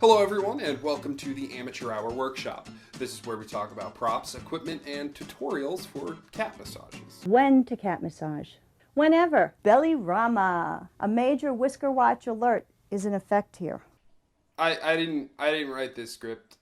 Hello everyone, and welcome to the Amateur Hour Workshop. This is where we talk about props, equipment, and tutorials for cat massages. When to cat massage? Whenever. Belly Rama. A major whisker watch alert is in effect here. I didn't write this script.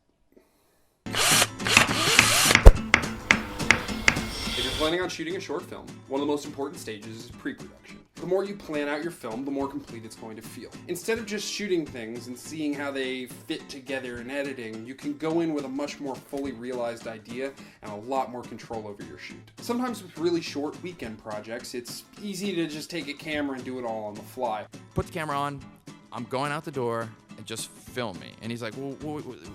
If you're planning on shooting a short film, one of the most important stages is pre-production. The more you plan out your film, the more complete it's going to feel. Instead of just shooting things and seeing how they fit together in editing, you can go in with a much more fully realized idea and a lot more control over your shoot. Sometimes with really short weekend projects, it's easy to just take a camera and do it all on the fly. Put the camera on, I'm going out the door, and just film me. And he's like, well,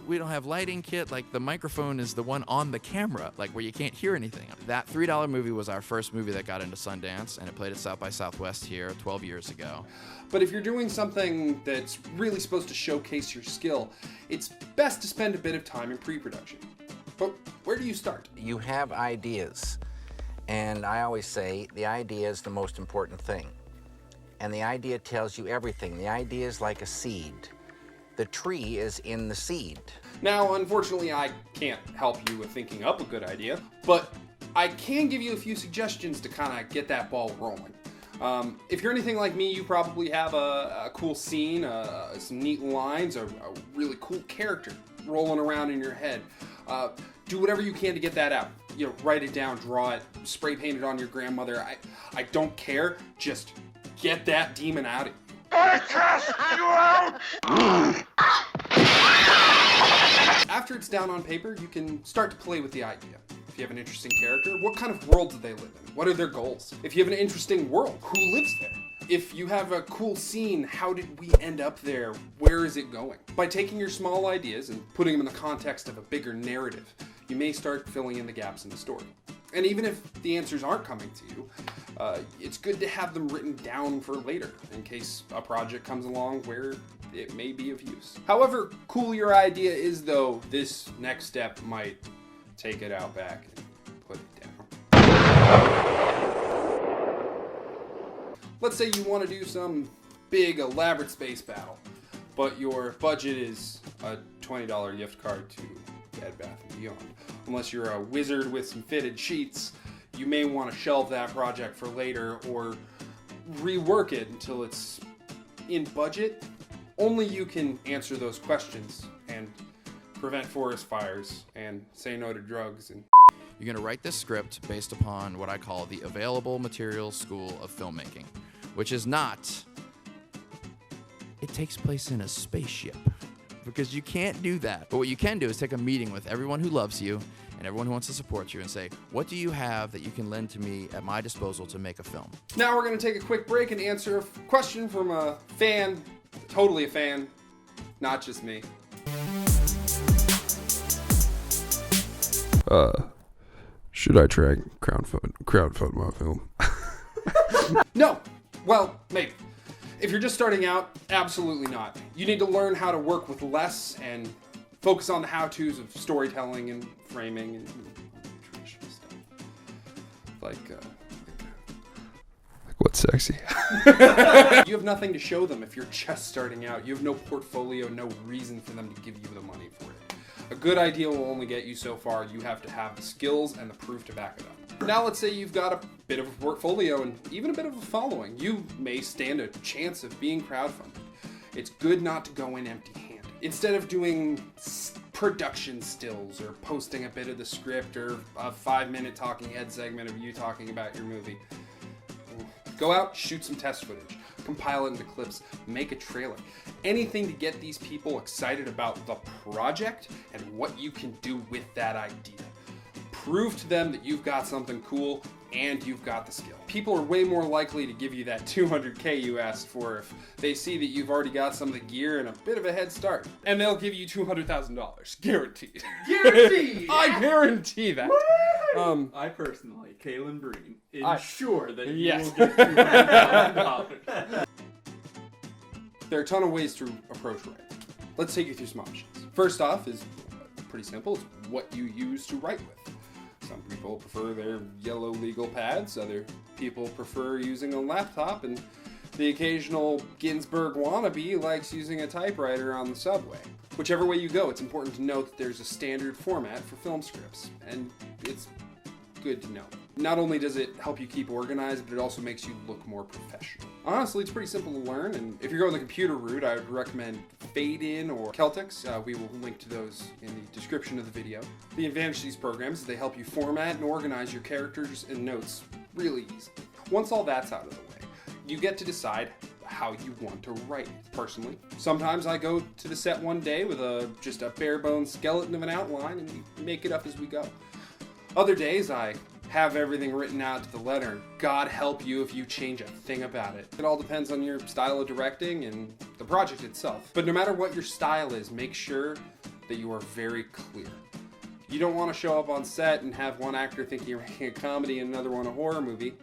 we don't have lighting kit. Like, the microphone is the one on the camera, like where you can't hear anything. That $3 movie was our first movie that got into Sundance, and it played at South by Southwest here 12 years ago. But if you're doing something that's really supposed to showcase your skill, it's best to spend a bit of time in pre-production. But where do you start? You have ideas, and I always say the idea is the most important thing. And the idea tells you everything. The idea is like a seed. The tree is in the seed. Now, unfortunately, I can't help you with thinking up a good idea, but I can give you a few suggestions to kind of get that ball rolling. If you're anything like me, you probably have a cool scene, some neat lines, a really cool character rolling around in your head. Do whatever you can to get that out. You know, write it down, draw it, spray paint it on your grandmother. I don't care. Just get that demon out of you. I cast you out! After it's down on paper, you can start to play with the idea. If you have an interesting character, what kind of world do they live in? What are their goals? If you have an interesting world, who lives there? If you have a cool scene, how did we end up there? Where is it going? By taking your small ideas and putting them in the context of a bigger narrative, you may start filling in the gaps in the story. And even if the answers aren't coming to you, it's good to have them written down for later, in case a project comes along where it may be of use. However cool your idea is, though, this next step might take it out back and put it down. Let's say you want to do some big, elaborate space battle, but your budget is a $20 gift card to Bed Bath & Beyond. Unless you're a wizard with some fitted sheets, you may want to shelve that project for later or rework it until it's in budget. Only you can answer those questions and prevent forest fires and say no to drugs. And You're going to write this script based upon what I call the Available Materials School of Filmmaking, which is not, it takes place in a spaceship, because you can't do that. But what you can do is take a meeting with everyone who loves you and everyone who wants to support you and say, what do you have that you can lend to me at my disposal to make a film? now we're going to take a quick break and answer a question from a fan, totally a fan, not just me. Should I try crowdfund my film? No. Well, maybe. If you're just starting out, absolutely not. You need to learn how to work with less and focus on the how-tos of storytelling and framing and traditional stuff. Like What's sexy? you have nothing to show them if you're just starting out. You have no portfolio, no reason for them to give you the money for it. A good idea will only get you so far. You have to have the skills and the proof to back it up. Now let's say you've got a bit of a portfolio and even a bit of a following. You may stand a chance of being crowdfunded. It's good not to go in empty-handed. Instead of doing production stills or posting a bit of the script or a 5-minute talking head segment of you talking about your movie, go out, shoot some test footage, compile it into clips, make a trailer. Anything to get these people excited about the project and what you can do with that idea. Prove to them that you've got something cool and you've got the skill. People are way more likely to give you that $200K you asked for if they see that you've already got some of the gear and a bit of a head start. And they'll give you $200,000. Guaranteed. Guaranteed! I guarantee that. I personally, Kalen Breen, ensure that you yes. will get $200,000. There are a ton of ways to approach writing. Let's take you through some options. First off is pretty simple. It's what you use to write with. Some people prefer their yellow legal pads. Other people prefer using a laptop. And The occasional Ginsberg wannabe likes using a typewriter on the subway. Whichever way you go, it's important to note that there's a standard format for film scripts, and it's good to know. Not only does it help you keep organized, but it also makes you look more professional. Honestly, it's pretty simple to learn, and if you're going the computer route, I would recommend Fade In or Celtics. We will link to those in the description of the video. The advantage of these programs is they help you format and organize your characters and notes really easily. Once all that's out of the way, you get to decide how you want to write. Personally, sometimes I go to the set one day with just a bare bones skeleton of an outline and we make it up as we go. Other days I have everything written out to the letter, and God help you if you change a thing about it. It all depends on your style of directing and the project itself. But no matter what your style is, make sure that you are very clear. You don't want to show up on set and have one actor thinking you're making a comedy and another one a horror movie.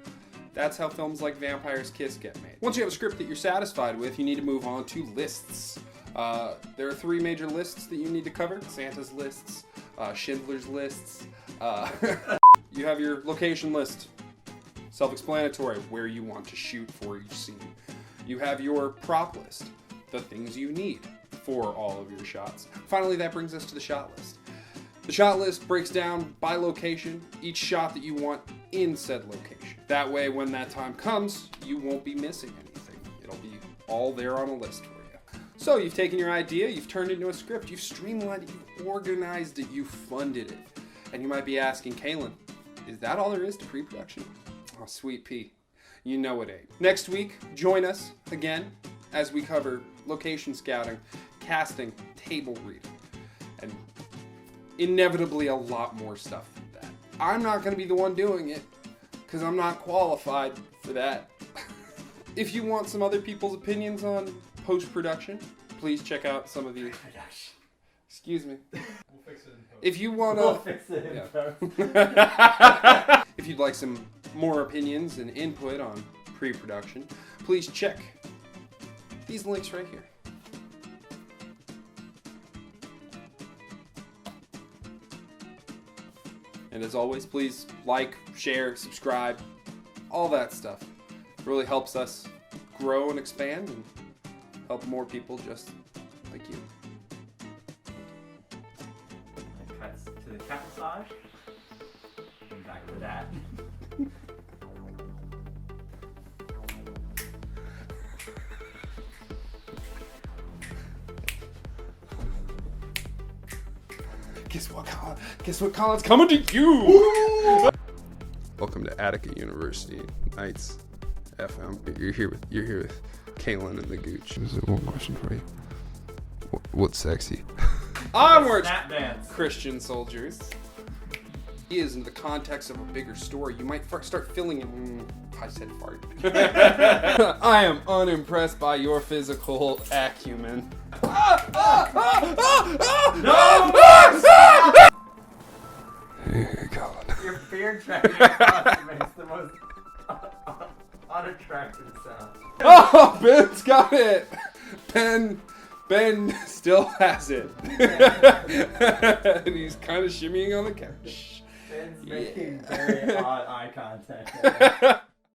That's how films like Vampire's Kiss get made. Once you have a script that you're satisfied with, you need to move on to lists. There are 3 major lists that you need to cover. Santa's lists, Schindler's lists. You have your location list, self-explanatory, where you want to shoot for each scene. You have your prop list, the things you need for all of your shots. Finally, that brings us to the shot list. The shot list breaks down by location, each shot that you want in said location. That way, when that time comes, you won't be missing anything. It'll be all there on a list for you. So you've taken your idea, you've turned it into a script, you've streamlined it, you've organized it, you've funded it. And you might be asking, Kaylin, is that all there is to pre-production? Oh, sweet pea. You know it ain't. Next week, join us again as we cover location scouting, casting, table reading, and inevitably a lot more stuff than that. I'm not going to be the one doing it because I'm not qualified for that. If you want some other people's opinions on post-production, please check out some of these. Excuse me. We'll fix it in post. If you want to... We'll fix it in post. If you'd like some more opinions and input on pre-production, please check these links right here. And as always, please like, share, subscribe, all that stuff. It really helps us grow and expand and help more people just like you. It cuts to the cat massage. And back to that. Guess what, Colin? Guess what, Colin's coming to you! Welcome to Attica University Nights FM. You're here with Kaylin and the Gooch. There's one question for you. What's sexy? Onward, Snap dance. Christian soldiers. Is in the context of a bigger story, you might start filling in. I said fart. I am unimpressed by your physical acumen. Hey, Colin. Your beard tracking across makes the most unattractive sound. Oh, Ben's got it. Ben still has it. And he's kind of shimmying on the couch. Ben's making very odd eye contact.